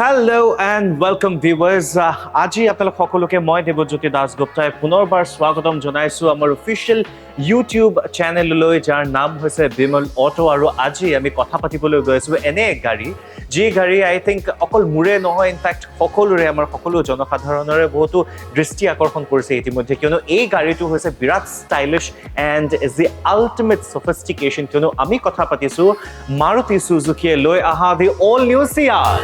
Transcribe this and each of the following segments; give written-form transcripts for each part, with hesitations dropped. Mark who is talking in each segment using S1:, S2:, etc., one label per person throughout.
S1: Hello and welcome viewers. আজি আপোনালোক সকলোকে মই দেৱজ্যোতি দাসগুপ্তাই পুনৰবাৰ স্বাগতম জনাইছো আমাৰ অফিচিয়েল ইউটিউব চেনেললৈ যাৰ নাম হৈছে বিমল অটো আৰু আজি আমি কথা পাতিবলৈ গৈছো এনে গাড়ী যি গাড়ী আই থিংক অকল মুৰে নহয় ইনফ্যাক্ট সকলোৰে আমাৰ সকলো জনসাধাৰণৰে বহুতো দৃষ্টি আকৰ্ষণ কৰিছে ইতিমধ্যে কিয়নো এই গাড়ীটো হৈছে বিৰাট stylish and is the ultimate sophistication কিয়নো আমি কথা পাতিছো মাৰুতি সুজুকিয়ে লৈ অহা the all new Ciaz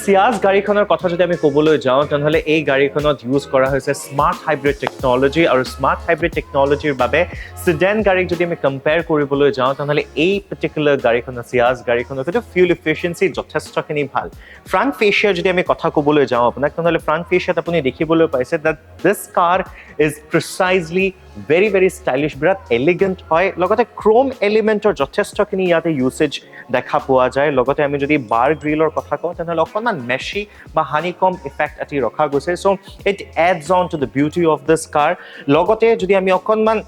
S1: Ciaz গাড়ীখনৰ কথা যদি আমি ক'বলৈ যাওঁ তেনেহলে এই গাড়ীখনত ইউজ কৰা হৈছে স্মাৰ্ট হাইব্ৰিড টেকনলজি আৰু স্মাৰ্ট হাইব্ৰিড টেকনলজিৰ বাবে Sedan গাড়ীক যদি আমি কম্পেয়াৰ কৰিবলৈ যাওঁ তেনেহলে এই পাৰ্টিকুলাৰ গাড়ীখনৰ Ciaz গাড়ীখনৰ কিন্তু ফিউল এফিচিয়েন্সি যথেষ্টখিনি ভাল ফ্ৰণ্ট ফেচিয়া যদি আমি কথা ক'বলৈ যাওঁ আপোনাক তেনেহলে ফ্ৰণ্ট ফেচিয়াত আপুনি দেখিবলৈ পাইছে that this car is precisely very stylish Virat elegant হয় লগতে ক্ৰোম এলিমেন্টৰ যথেষ্টখিনি ইয়াতে ইউছেজ দেখা পোৱা যায় লগতে আমি যদি বাৰ গ্ৰিলৰ কথা কওঁ তেনেহলে অকণমান মেশি বা হানিকম ইফেক্ট এটি ৰখা গৈছে so it adds on to the beauty of this car লগতে যদি আমি অকণমান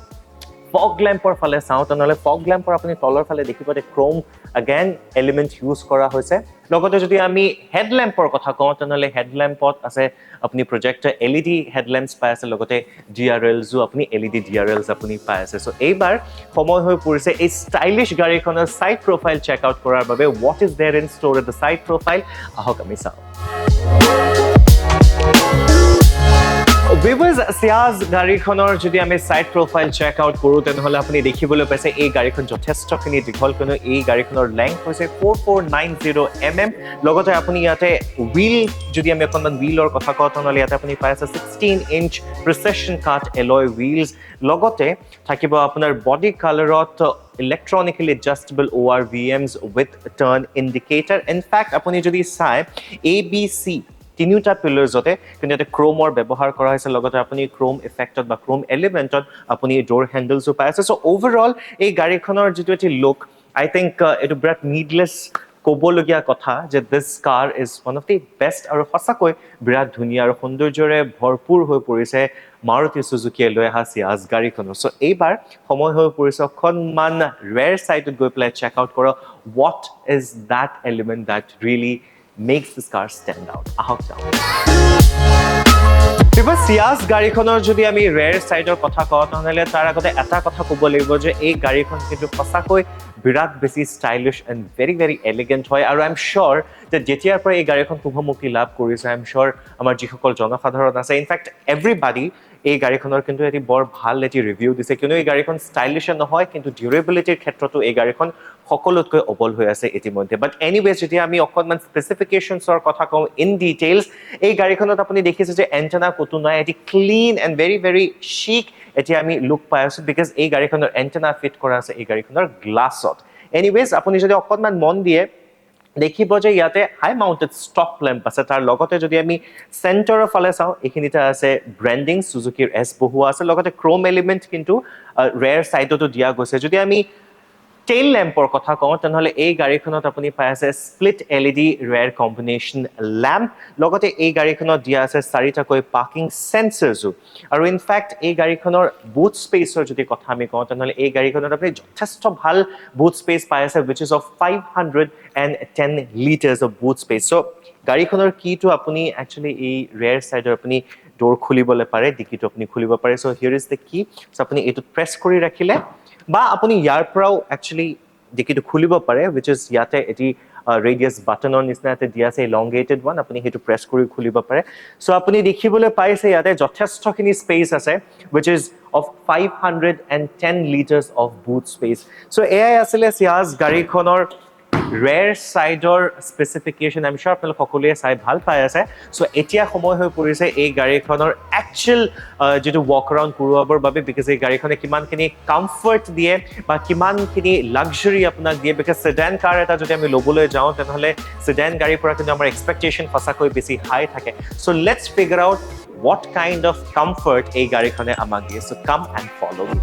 S1: ফগ ল্যাম্পৰ ফালে চাওঁ তেনেহলে ফগ ল্যাম্পৰ আপুনি তলৰ ফালে দেখিব যে ক্ৰোম again এলিমেন্ট ইউজ কৰা হৈছে লগতে যদি আমি হেডল্যাম্পৰ কথা কওঁ তেনেহলে হেডল্যাম্পত আছে আপুনি প্ৰজেক্টৰ এলইডি হেডল্যাম্পছ পাই আছে লগতে ডিআৰএলছো আপুনি এলইডি ডিআৰএলছ আপুনি পাই আছে সো এইবাৰ সময় হৈ পৰিছে এই ষ্টাইলিশ গাড়ীখনৰ সাইড প্ৰফাইল চেক আউট কৰাৰ বাবে what is there in store at the side profile আহক আমি চাওঁ Viewers, Ciaz গাড়ীখনৰ যদি আমি সাইড প্ৰফাইল চেক আউট কৰো তেনেহলে আপুনি দেখিবলৈ পাইছে এই গাড়ীখন যথেষ্টখিনি দীঘল কিয়নো এই গাড়ীখনৰ লেংথ হৈছে 4490 mm লগতে আপুনি ইয়াতে হুইল যদি আমি অকণমান হুইলৰ কথা কওঁ তেনেহলে ইয়াতে আপুনি পাই আছে 16 inch precision cut alloy wheels লগতে থাকিব আপোনাৰ বডি কালাৰত electronically adjustable ORVMs with turn indicator in fact আপুনি যদি চাই ABC তিনিটা পিলাৰছতে কিন্তু এটা ক্ৰোমৰ ব্যৱহাৰ কৰা হৈছে লগতে আপুনি ক্ৰোম ইফেক্টত বা ক্ৰোম এলিমেন্টত আপুনি ডোৰ হেন্ডলছো পাই আছে সো ওভাৰঅল এই গাড়ীখনৰ যেটো এটি লুক আই থিংক ইট ব্ৰাট নিডলেছ ক'বলগীয়া কথা যে this car is one of the best আৰু সঁচাকৈ বিৰাট ধুনীয়া আৰু সৌন্দৰ্যৰে ভৰপূৰ হৈ পৰিছে মাৰুতি সুজুকিয়ে লৈ অহা Ciaz গাড়ীখনৰ সো এইবাৰ সময় হৈ পৰিছে অকণমান ৰেয়াৰ সাইডত গৈ পেলাই চেক আউট কৰা what is that element that really makes this car stand out. Ahok down. Because Ciaz গাড়ীখনৰ যদি আমি ৰেয়াৰ সাইডৰ কথা কওঁ তেনেহলে তাৰ আগতে এটা কথা ক'ব লাগিব যে এই গাড়ীখন কিন্তু সঁচাকৈ বিৰাট বেছি ষ্টাইলিছ এণ্ড ভেৰি এলিগেন্ট হয় আৰু আই এম শ্যোৰ যে যেতিয়াৰ পৰা এই গাড়ীখন শুভমুক্তি লাভ কৰিছে আই এম শ্যোৰ আমাৰ যিসকল জনসাধাৰণ আছে ইনফেক্ট এভৰিবাডি এই গাড়ীখনৰ কিন্তু এটি বৰ ভাল এটি ৰিভিউ দিছে কিয়নো এই গাড়ীখন ষ্টাইলিছ নহয় কিন্তু ডিউৰেবিলিটিৰ ক্ষেত্ৰতো এই গাড়ীখন সকলোতকৈ অবল হৈ আছে ইতিমধ্যে বাট এনিৱেজ যেতিয়া আমি অকণমান স্পেচিফিকেশ্যনছৰ কথা কওঁ ইন ডিটেইলছ এই গাড়ীখনত আপুনি দেখিছে যে এণ্টেনা ক'তো নাই এটি ক্লিন এণ্ড ভেৰি চিক এতিয়া আমি লুক পাই আছো বিকজ এই গাড়ীখনৰ এণ্টেনা ফিট কৰা আছে এই গাড়ীখনৰ গ্লাছত এনিৱেজ আপুনি যদি অকণমান মন দিয়ে দেখিব যে ইয়াতে হাই মাউন্টেড ষ্টপ লেম্প আছে তাৰ লগতে যদি আমি চেণ্টাৰৰ ফালে চাওঁ এইখিনিতে আছে ব্ৰেণ্ডিং সুজুকিৰ এছ বহুৱা আছে লগতে ক্ৰোম এলিমেণ্ট কিন্তু ৰেয়াৰ সাইডতো দিয়া গৈছে যদি আমি টেইল লেম্পৰ কথা কওঁ তেনেহলে এই গাড়ীখনত আপুনি পাই আছে split LED rare combination lamp লগতে এই গাড়ীখনত দিয়া আছে চাৰিটাকৈ পাৰ্কিং সেন্সৰছো আৰু ইনফ্যাক্ট এই গাড়ীখনৰ বুট স্পেচৰ যদি কথা আমি কওঁ তেনেহলে এই গাড়ীখনত আপুনি যথেষ্ট ভাল বুট স্পেচ পাই আছে which is of 510 liters of boot space so গাড়ীখনৰ কিটো আপুনি একচুয়ালি এই ৰেয়াৰ সাইডৰ আপুনি ডোৰ খুলিবলৈ পাৰে ডিকিটো আপুনি খুলিব পাৰে so here is the key so আপুনি এটো প্ৰেছ কৰি ৰাখিলে বা আপুনি ইয়াৰ পৰাও একচুয়ালি ডিকিটো খুলিব পাৰে which is ইয়াতে এটি ৰেডিয়াস বাটনৰ নিচিনাতে দিয়া আছে elongated one আপুনি হেতু প্ৰেছ কৰি খুলিব পাৰে সো আপুনি দেখিবলৈ পাইছে ইয়াতে যথেষ্টখিনি স্পেচ আছে which is of 510 liters of boot space so এয়াই আছিল Ciaz গাড়ীখনৰ ৰেৰ ছাইডৰ স্পেচিফিকেশ্যন আই এম শ্যোৰ আপোনালোক সকলোৱে চাই ভাল পাই আছে চ' এতিয়া সময় হৈ পৰিছে এই গাড়ীখনৰ একচুৱেল যিটো ৱাক এৰাউণ্ড কৰোৱাবৰ বাবে বিকজ এই গাড়ীখনে কিমানখিনি কমফৰ্ট দিয়ে বা কিমানখিনি লাক্সাৰী আপোনাক দিয়ে বিকজ ছেডান কাৰ এটা যদি আমি ল'বলৈ যাওঁ তেনেহ'লে ছেডান গাড়ীৰ পৰা কিন্তু আমাৰ এক্সপেক্টেশ্যন সঁচাকৈ বেছি হাই থাকে so' let's figure out what kind of comfort এই গাড়ীখনে আমাক দিয়ে so come and follow me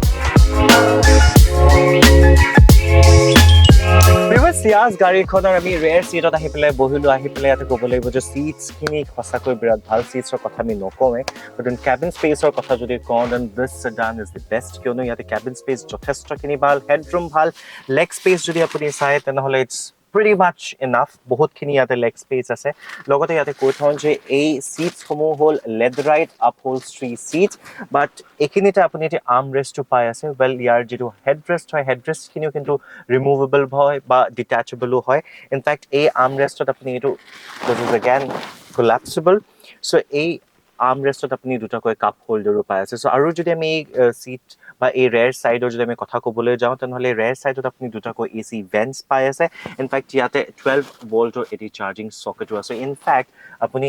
S1: Ciaz গাড়ীখনৰ আমি ৰেয়াৰ চিটত আহি পেলাই বহিলো আহি পেলাই ইয়াতে ক'ব লাগিব যে চিটছখিনি সঁচাকৈ বিৰাট ভাল চিটছৰ কথা আমি নকওঁৱে কিন্তু কেবিন স্পেচৰ কথা যদি কওঁ then this sedan is the best কিয়নো ইয়াতে কেবিন স্পেচ যথেষ্টখিনি ভাল হেডৰুম ভাল লেগ স্পেচ যদি আপুনি চায় তেনেহ'লে ইটছ pretty much enough বহুতখিনি ইয়াতে লেগ স্পেচ আছে লগতে ইয়াতে কৈ থওঁ যে এই চিটছসমূহ হ'ল লেডাৰাইট আপহোলষ্ট্ৰি চিটছ বাট এইখিনিতে আপুনি এতিয়া আৰ্ম ৰেষ্টটো পাই আছে ৱেল ইয়াৰ যিটো হেডৰেষ্ট হয় হেডৰেষ্টখিনিও কিন্তু ৰিমুভেবল হয় বা ডিটাচেবলো হয় ইনফেক্ট এই আৰ্ম ৰেষ্টত আপুনি এইটো দিছ ইজ এগেইন কোলাপচিবল চ' এই আৰ্ম ৰেষ্টত আপুনি দুটাকৈ কাপ হোল্ডাৰো পাই আছে চ' আৰু যদি আমি এই চিট বা এই ৰেয়াৰ ছাইডৰ যদি আমি কথা ক'বলৈ যাওঁ তেনেহ'লে ৰেয়াৰ ছাইডত আপুনি দুটাকৈ AC ভেণ্টছ পাই আছে ইনফেক্ট ইয়াতে 12 ভল্টৰ এটি চাৰ্জিং চকেটো আছে ইনফেক্ট আপুনি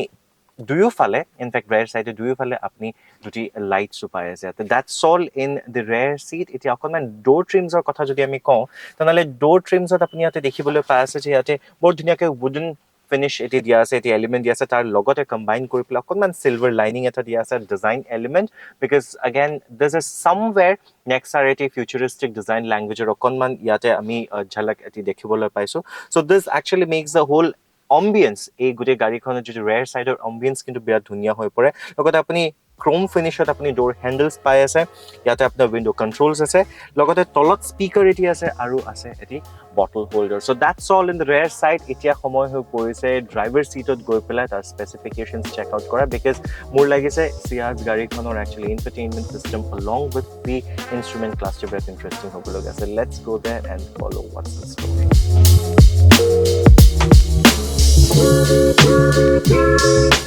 S1: দুয়োফালে ইনফেক্ট ৰেয়াৰ ছাইডে দুয়োফালে আপুনি দুটি লাইটছো পাই আছে ইয়াতে that's all in the rear seat এতিয়া অকণমান ড'ৰ ট্ৰিমছৰ কথা যদি আমি কওঁ তেনেহ'লে ড'ৰ ট্ৰিমছত আপুনি ইয়াতে দেখিবলৈ পাই আছে যে ইয়াতে বৰ ধুনীয়াকৈ উডেন ফিনিশ এটি দিয়া আছে এটি এলিমেণ্ট দিয়া আছে তাৰ লগতে কম্বাইন কৰি পেলাই অকণমান চিলভাৰ লাইনিং এটা দিয়া আছে design element because again this is somewhere নেক্সাৰ এটি ফিউচাৰিষ্টিক ডিজাইন লেংগুৱেজৰ অকণমান ইয়াতে আমি ঝলক এটি দেখিবলৈ পাইছোঁ চ' দিছ একচুৱেলি মেক্স দ্য হোল অম্বিয়েন্স এই গোটেই গাড়ীখনৰ যিটো ৰেয়াৰ ছাইডৰ অম্বিয়েন্স কিন্তু বিৰাট ধুনীয়া হৈ পৰে লগতে আপুনি ক্ৰোম ফিনিশত আপুনি ড'ৰ হেণ্ডেলছ পাই আছে ইয়াতে আপোনাৰ উইণ্ডো কণ্ট্ৰলছ আছে লগতে তলত স্পীকাৰ এটি আছে আৰু আছে এটি bottle holder so' that's all in the rear side এতিয়া সময় হৈ পৰিছে ড্ৰাইভাৰ ছিটত গৈ পেলাই তাৰ স্পেচিফিকেশ্যনছ চেক আউট কৰা বিকজ মোৰ লাগিছে চিয়াজ গাড়ীখনৰ actually infotainment system along with the instrument ক্লাছটো বিৰাট ইণ্টাৰেষ্টিং হ'ব লগা আছে let's go there and follow' what's the story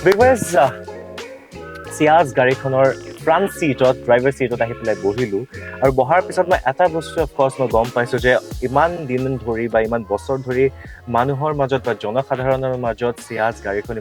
S1: because Ciaz গাড়ীখনৰ ফ্ৰণ্ট ছিটত ড্ৰাইভাৰ ছিটত আহি পেলাই বহিলোঁ আৰু বহাৰ পিছত মই এটা বস্তু অফক'ৰ্ছ মই গম পাইছোঁ যে ইমান দিন ধৰি বা ইমান বছৰ ধৰি মানুহৰ মাজত বা জনসাধাৰণৰ মাজত চিয়াজ গাড়ীখন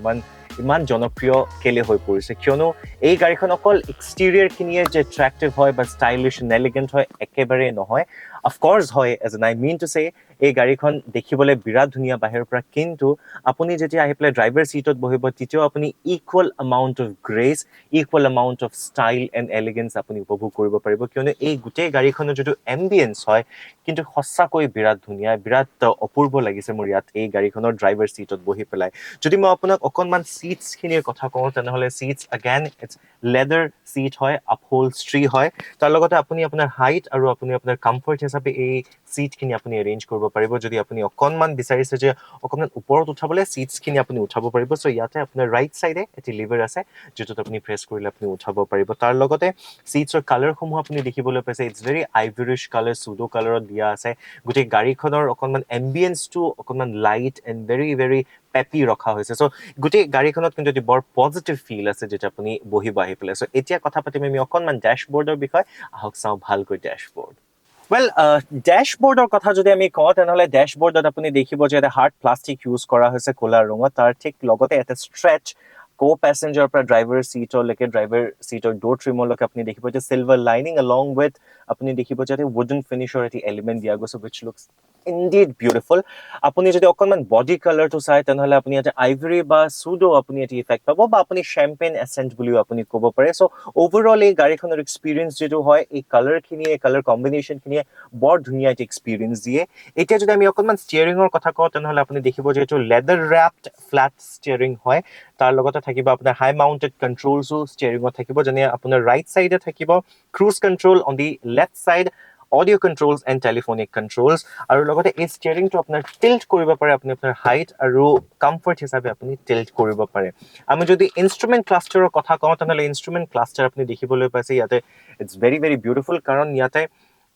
S1: ইমান জনপ্ৰিয় কেলে হৈ পৰিছে কিয়নো এই গাড়ীখন অকল এক্সটেৰিয়ৰখিনিয়ে যে এট্ৰেক্টিভ হয় বা ষ্টাইলিছ এলিগেণ্ট হয় একেবাৰেই নহয় অফক'ৰ্ছ হয় as an I mean to say এই গাড়ীখন দেখিবলৈ বিৰাট ধুনীয়া বাহিৰৰ পৰা কিন্তু আপুনি যেতিয়া আহি পেলাই ড্ৰাইভাৰ ছিটত বহিব তেতিয়াও আপুনি equal amount of Grace equal amount of style and এলিগেঞ্চ আপুনি উপভোগ কৰিব পাৰিব কিয়নো এই গোটেই গাড়ীখনৰ যিটো এম্বিয়েঞ্চ হয় কিন্তু সঁচাকৈ বিৰাট ধুনীয়া বিৰাট অপূৰ্ব লাগিছে মোৰ ইয়াত এই গাড়ীখনৰ ড্ৰাইভাৰ ছিটত বহি পেলাই যদি মই আপোনাক অকণমান চিটছখিনিৰ কথা কওঁ তেনেহ'লে চিটছ এগেইন ইটছ লেডাৰ চিট হয় আপহোলষ্ট্ৰি হয় তাৰ লগতে আপুনি আপোনাৰ হাইট আৰু আপুনি আপোনাৰ কমফৰ্ট হিচাপে এই চিটখিনি আপুনি এৰেঞ্জ কৰিব পাৰিব যদি আপুনি অকণমান বিচাৰিছে যে অকণমান ওপৰত উঠাবলৈ চিটছখিনি আপুনি উঠাব পাৰিব চ' ইয়াতে আপোনাৰ ৰাইট ছাইডে এটি লিভাৰ আছে যিটোত আপুনি প্ৰেছ কৰিলে আপুনি উঠাব পাৰিব তাৰ লগতে চিটছৰ কালাৰসমূহ আপুনি দেখিবলৈ পাইছে ইটছ ভেৰি আইভৰিছ কালাৰ চুডো কালাৰত দিয়া আছে গোটেই গাড়ীখনৰ অকণমান এম্বিয়েঞ্চটো অকণমান লাইট এণ্ড ভেৰি পেপি ৰখা হৈছে চ' গোটেই গাড়ীখনত কিন্তু এটি বৰ পজিটিভ ফিল আছে যেতিয়া আপুনি বহিব আহি পেলাই চ' এতিয়া কথা পাতিম আমি অকণমান ডেশ্ববৰ্ডৰ বিষয়ে আহক চাওঁ ভালকৈ ডেশ্ববৰ্ড ৱেল ডেশ্ববৰ্ডৰ কথা যদি আমি কওঁ তেনেহ'লে ডেশ্ববৰ্ডত আপুনি দেখিব যে এটা হাৰ্ড প্লাষ্টিক ইউজ কৰা হৈছে ক'লা ৰঙত তাৰ ঠিক লগতে এটা ষ্ট্ৰেচ পেচেঞ্জাৰৰ পৰা ড্ৰাইভাৰ ছিটলৈকে ড্ৰাইভাৰ ছিটৰ ড'ৰ ট্ৰিমলৈকে আপুনি দেখিব যে চিলভাৰ লাইনিং অলং উইথ আপুনি দেখিব যে উডেন ফিনিছৰ এটি এলিমেণ্ট দিয়া গৈছে উইচ লুকছ ইনডিড বিউটিফুল আপুনি যদি অকণমান বডি কালাৰটো চায় তেনেহ'লে আপুনি ইয়াতে আইভৰি বা চুডো আপুনি এটি ইফেক্ট পাব বা আপুনি চেম্পেইন এচেণ্ট বুলিও আপুনি ক'ব পাৰে চ' অভাৰঅল এই গাড়ীখনৰ এক্সপিৰিয়েঞ্চ যিটো হয় এই কালাৰখিনিয়ে কালাৰ কম্বিনেশ্যনখিনিয়ে বৰ ধুনীয়া এটি এক্সপিৰিয়েঞ্চ দিয়ে এতিয়া যদি আমি অকণমান ষ্টিয়াৰিঙৰ কথা কওঁ তেনেহ'লে আপুনি দেখিব যে এইটো লেডাৰ ৰেপড ফ্লেট ষ্টিয়াৰিং হয় তাৰ লগতে থাকিব আপোনাৰ হাই মাউণ্টেড কণ্ট্ৰলছো ষ্টিয়াৰিঙত থাকিব যেনে আপোনাৰ ৰাইট ছাইডে থাকিব cruise control on the left side audio' controls and telephonic controls আৰু লগতে এই ষ্টিয়াৰিংটো আপোনাৰ টিল্ট কৰিব পাৰে আপুনি আপোনাৰ হাইট আৰু কমফৰ্ট হিচাপে আপুনি টিল্ট কৰিব পাৰে আমি যদি ইনষ্ট্ৰুমেণ্ট ক্লাষ্টাৰৰ কথা কওঁ তেনেহ'লে ইনষ্ট্ৰুমেণ্ট ক্লাষ্টাৰ আপুনি দেখিবলৈ পাইছে ইয়াতে ইটছ ভেৰি বিউটিফুল কাৰণ ইয়াতে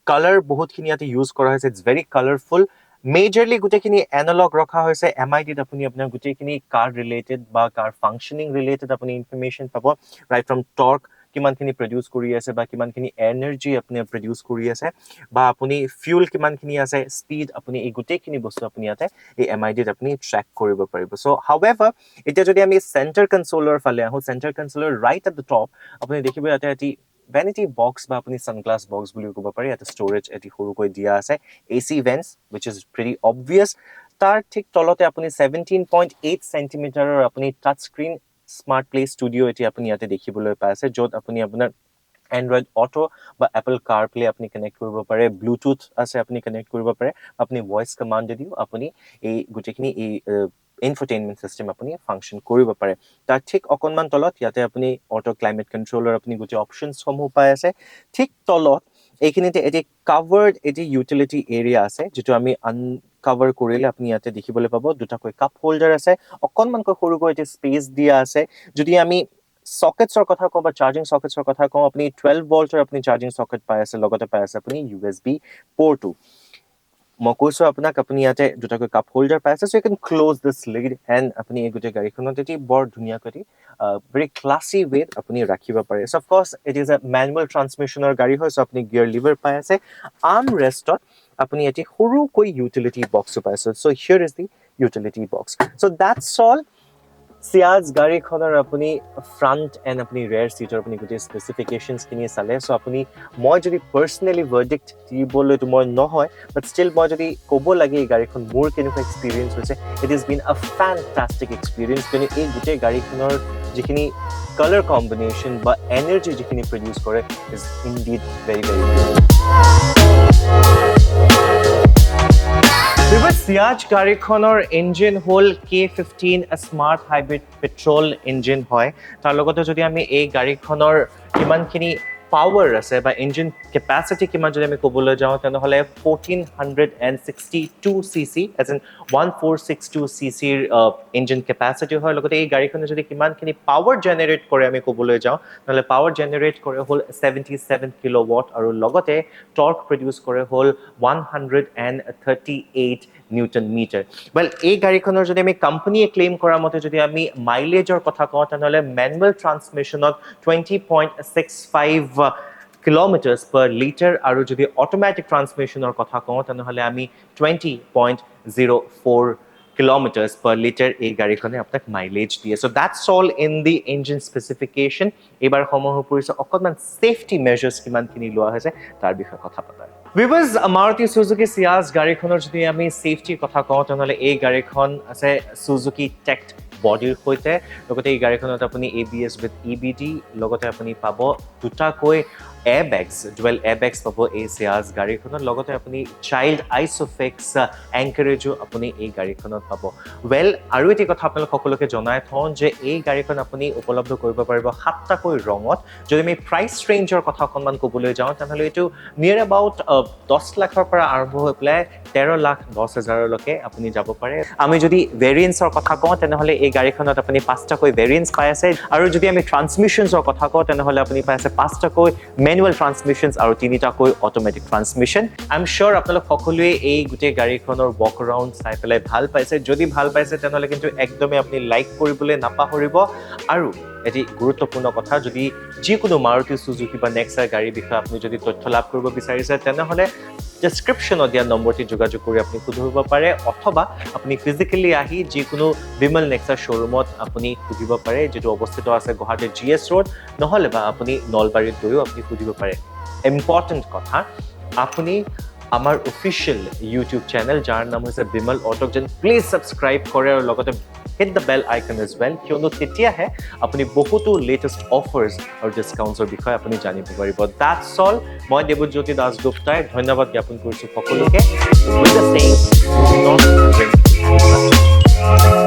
S1: কালাৰ বহুতখিনি ইয়াতে ইউজ কৰা হৈছে ইটছ ভেৰি কালাৰফুল মেজৰলি গোটেইখিনি এনালগ ৰখা হৈছে MIDত আপুনি আপোনাৰ গোটেইখিনি কাৰ ৰিলেটেড বা কাৰ ফাংচনিং ৰিলেটেড আপুনি ইনফৰমেশ্যন পাব ৰাইট ফ্ৰম টৰ্ক কিমানখিনি প্ৰডিউচ কৰি আছে বা কিমানখিনি এনাৰ্জি আপুনি প্ৰডিউচ কৰি আছে বা আপুনি ফিউল কিমানখিনি আছে স্পীড আপুনি এই গোটেইখিনি বস্তু আপুনি ইয়াতে এই MIDত আপুনি ট্ৰেক কৰিব পাৰিব চ' হাউএভাৰ এতিয়া যদি আমি চেণ্টাৰ কনচোলৰ ফালে আহোঁ চেণ্টাৰ কনচোলৰ ৰাইট এট দ্য টপ আপুনি দেখিব ইয়াতে এটি ভেনিটি বক্স বা আপুনি ছানগ্লাছ বক্স বুলি ক'ব পাৰি ইয়াতে ষ্ট'ৰেজ এটি সৰুকৈ দিয়া আছে AC ভেন্টছ which is pretty obvious তাৰ ঠিক তলতে আপুনি 17.8 চেণ্টিমিটাৰৰ আপুনি touch screen smart play studio' এতিয়া আপুনি ইয়াতে দেখিবলৈ পাই আছে য'ত আপুনি আপোনাৰ এণ্ড্ৰইড অটো বা এপল কাৰ প্লে আপুনি কানেক্ট কৰিব পাৰে ব্লুটুথ আছে আপুনি কানেক্ট কৰিব পাৰে আপুনি ভইচ কমাণ্ডেদিও আপুনি এই গোটেইখিনি এই ইনফৰটেইনমেণ্ট চিষ্টেম আপুনি ফাংচন কৰিব পাৰে তাৰ ঠিক অকণমান তলত ইয়াতে আপুনি অটো ক্লাইমেট কণ্ট্ৰলৰ আপুনি গোটেই অপশ্যনসমূহ পাই আছে ঠিক তলত এইখিনিতে এটি কাভাৰ্ড এটি ইউটিলিটি এৰিয়া আছে যিটো আমি আনকাভাৰ কৰিলে আপুনি ইয়াতে দেখিবলৈ পাব দুটাকৈ কাপ হোল্ডাৰ আছে অকণমানকৈ সৰুকৈ এটি স্পেচ দিয়া আছে যদি আমি সকেটছৰ কথা কওঁ বা চাৰ্জিং সকেটছৰ কথা কওঁ আপুনি 12 ভল্টৰ আপুনি চাৰ্জিং সকেট পাই আছে লগতে পাই আছে আপুনি USB পোৰ্টো মই কৈছো আপোনাক আপুনি ইয়াতে দুটাকৈ কাপ হোল্ডাৰ পাই আছে so you can close this lid and আপুনি এই গোটেই গাড়ীখনত এটি বৰ ধুনীয়াকৈ ভেৰি ক্লাছী ৱেত আপুনি ৰাখিব পাৰে so' of course it is a manual ট্ৰান্সমিশ্যনৰ গাড়ী হয় চ' আপুনি গিয়াৰ লিভাৰ পাই আছে আৰ্ম ৰেষ্টত আপুনি এটি সৰুকৈ ইউটিলিটি বক্সো পাই আছে so' here is the utility box so' that's all Ciaz গাড়ীখনৰ আপুনি ফ্ৰণ্ট এণ্ড আপুনি ৰেয়াৰ চিটৰ আপুনি গোটেই স্পেচিফিকেশ্যনছখিনি চালে চ' আপুনি মই যদি পাৰ্চনেলি ভাৰ্ডিক্ট দিবলৈতো মই নহয় বাট ষ্টিল মই যদি ক'ব লাগে এই গাড়ীখন মোৰ কেনেকুৱা এক্সপিৰিয়েঞ্চ হৈছে ইট ইজ বিন আ ফেণ্টাষ্টিক এক্সপিৰিয়েঞ্চ কিয়নো এই গোটেই গাড়ীখনৰ যিখিনি কালাৰ কম্বিনেশ্যন বা এনাৰ্জি যিখিনি প্ৰডিউচ কৰে is indeed very very Ciaz গাড়ীখনৰ ইঞ্জিন হ'ল K15 smart hybrid petrol engine হয় তাৰ লগতে যদি আমি এই গাড়ীখনৰ কিমানখিনি পাৱাৰ আছে বা ইঞ্জিন কেপাচিটি কিমান যদি আমি ক'বলৈ যাওঁ তেনেহ'লে 1462 cc as in 1462 cc engine capacity হয় লগতে এই গাড়ীখনে যদি কিমানখিনি পাৱাৰ জেনেৰেট কৰে আমি ক'বলৈ যাওঁ নহ'লে পাৱাৰ জেনেৰেট কৰে হ'ল 77 কিলোৱাট আৰু লগতে টৰ্ক প্ৰডিউচ কৰে হ'ল 138 নিউটন মিটাৰ ৱেল এই গাড়ীখনৰ যদি আমি কোম্পানীয়ে ক্লেইম কৰা মতে যদি আমি মাইলেজৰ কথা কওঁ তেনেহ'লে মেনুৱেল ট্ৰান্সমিশ্যনত 20.65 কিলোমিটাৰ্ছ পাৰ লিটাৰ আৰু যদি অট'মেটিক ট্ৰান্সমিশ্যনৰ কথা কওঁ তেনেহ'লে আমি 20.04 kilometers per liter এই গাড়ীখনে আপোনাক মাইলেজ দিয়ে so' that's all in the engine specification এইবাৰ সময় হৈ পৰিছে অকণমান ছেফটি মেজাৰ্ছ কিমানখিনি লোৱা হৈছে তাৰ বিষয়ে কথা পতা ভিউৱাৰ্ছ মাৰুতি চুজুকি চিয়াজ গাড়ীখনৰ যদি আমি ছেফটিৰ কথা কওঁ তেনেহ'লে এই গাড়ীখন আছে চুজুকি টেক্ট বডিৰ সৈতে লগতে এই গাড়ীখনত আপুনি ABS উইথ EBD লগতে আপুনি পাব দুটাকৈ এয়াৰবেগছ ডুৱেল এয়াৰবেগছ পাব এই চিয়াজ গাড়ীখনত লগতে আপুনি চাইল্ড আইচোফিক্স এংকাৰেজো আপুনি এই গাড়ীখনত পাব ৱেল আৰু এটি কথা আপোনালোক সকলোকে জনাই থওঁ যে এই গাড়ীখন আপুনি উপলব্ধ কৰিব পাৰিব 7টাকৈ ৰঙত যদি আমি প্ৰাইচ ৰেঞ্জৰ কথা অকণমান ক'বলৈ যাওঁ তেনেহ'লে এইটো নিয়েৰ এবাউট 10 লাখৰ পৰা আৰম্ভ হৈ পেলাই 13,10,000লৈকে আপুনি যাব পাৰে আমি যদি ভেৰিয়েন্টছৰ কথা কওঁ তেনেহ'লে এই গাড়ীখনত আপুনি 5টাকৈ ভেৰিয়েন্টছ পাই আছে আৰু যদি আমি ট্ৰান্সমিশ্যনছৰ কথা কওঁ তেনেহ'লে আপুনি পাই আছে 5টাকৈ মেনুৱেল ট্ৰান্সমিশ্যনছ আৰু 3টাকৈ automatic transmission I am sure আপোনালোক সকলোৱে এই গোটেই গাড়ীখনৰ ৱক এৰাউণ্ড চাই পেলাই ভাল পাইছে যদি ভাল পাইছে তেনেহ'লে কিন্তু একদমেই আপুনি লাইক কৰিবলৈ নাপাহৰিব আৰু এটি গুৰুত্বপূৰ্ণ কথা যদি যিকোনো মাৰুতি চুজুকি বা নেক্সাৰ গাড়ীৰ বিষয়ে আপুনি যদি তথ্য লাভ কৰিব বিচাৰিছে তেনেহ'লে ডেছক্ৰিপশ্যনত দিয়া নম্বৰটি যোগাযোগ কৰি আপুনি সুধিব পাৰে অথবা আপুনি ফিজিকেলি আহি যিকোনো বিমল নেক্সা শ্ব'ৰুমত আপুনি সুধিব পাৰে যিটো অৱস্থিত আছে গুৱাহাটীৰ GS ৰোড নহ'লে বা আপুনি নলবাৰীত গৈও আপুনি সুধিব পাৰে ইম্পৰ্টেণ্ট কথা আপুনি আমাৰ অফিচিয়েল ইউটিউব চেনেল যাৰ নাম হৈছে Bimal auto agency please subscribe কৰে আৰু লগতে hit the bell icon as well কিয়নো তেতিয়াহে আপুনি বহুতো লেটেষ্ট অফাৰ্ছ আৰু ডিছকাউণ্টছৰ বিষয়ে আপুনি জানিব পাৰিব that's all মই দেৱজ্যোতি দাসগুপ্তাই ধন্যবাদ জ্ঞাপন কৰিছোঁ সকলোকে with the saying do not drink